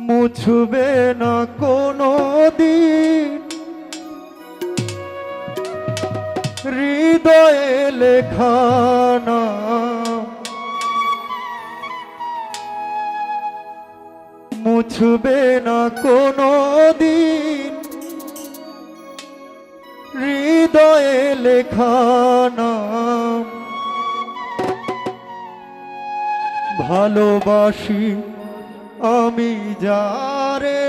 মুছবে না কোনো দিন হৃদয়ে লেখা নাম, মুছবে না কোনো দিন হৃদয়ে লেখা নাম। ভালোবাসি আমি যারে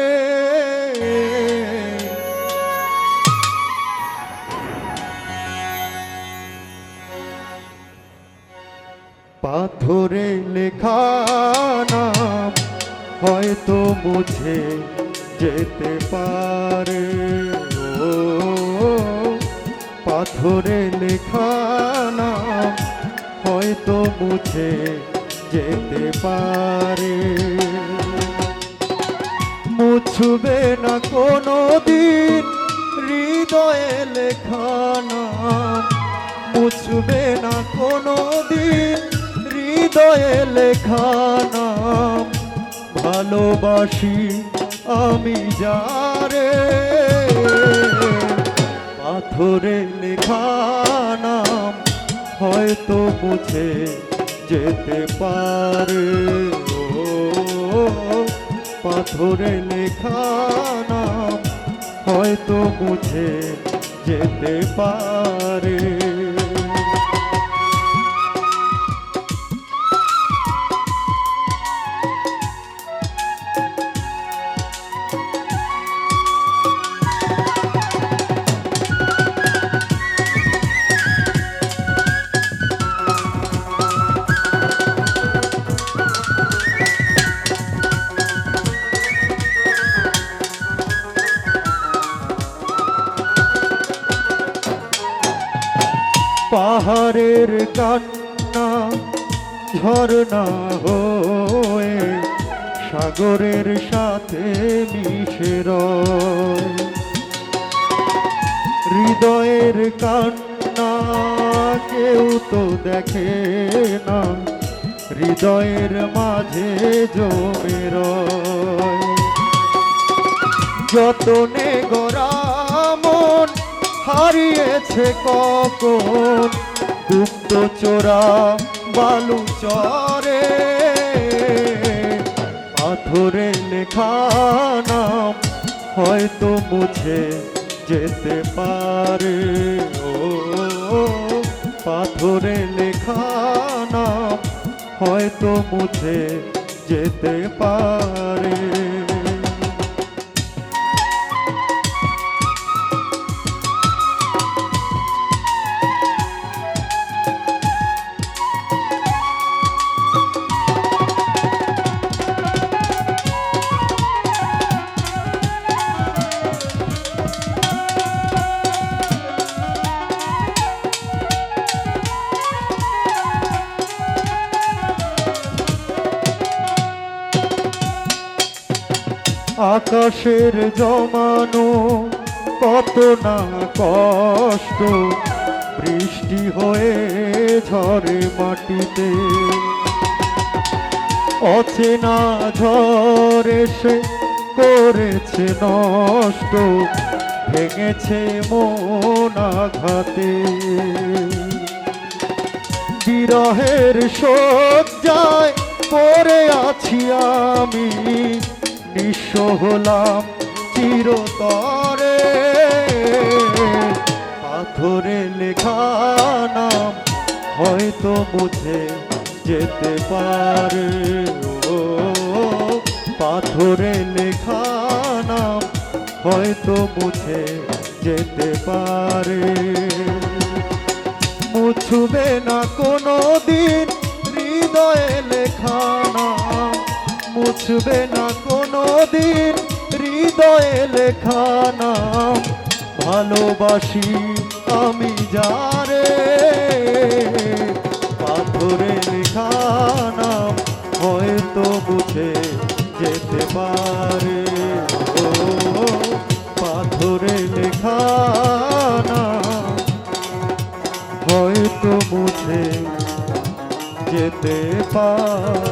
পাথরে লেখা নাম হয়তো মুছে যেতে পারে। ও পাথরে লেখা নাম হয়তো মুছে যেতে পারে। মুছবে না কোনো দিন হৃদয়ে লেখা নাম, মুছবে না কোনো দিন হৃদয়ে লেখা নাম। ভালোবাসি আমি যারে পাথরে লেখা নাম হয়তো মুছে যেতে পারে। ও পাথরে লেখা নাম হয়তো মুছে যেতে পারে। পাহাড়ের কান্না ঝরনা হয়ে সাগরের সাথে মিশে রয়। হৃদয়ের কান্না কেউ তো দেখে না, হৃদয়ের মাঝে জমে রয়। যতনে গড়া মন হারিয়েছে কখন গুপ্ত চোরা বালু চরে। পাথরে লেখা নাম হয়তো মুছে যেতে পারে। ও পাথরে লেখা নাম হয়তো মুছে যেতে পারে। আকাশের জমানো কত না কষ্ট বৃষ্টি হয়ে ঝরে মাটিতে। অচেনা ঝড় এসে করেছে নষ্ট, ভেঙেছে মন আঘাতে। বিরহের শয্যায় পড়ে আছি আমি, নিঃস্ব হলাম চিরতরে। পাথরে লেখা নাম হয়তো মুছে যেতে পারে। ও পাথরে লেখা নাম হয়তো মুছে যেতে পারে। মুছবে না কোনো দিন হৃদয়ে লেখা নাম, মুছবে না কোনো দিন হৃদয়ে লেখা নাম। ভালোবাসি আমি যারে পাথরে লেখা নাম হয়তো মুছে যেতে পারে। ও পাথরে লেখা নাম হয়তো মুছে যেতে পারে।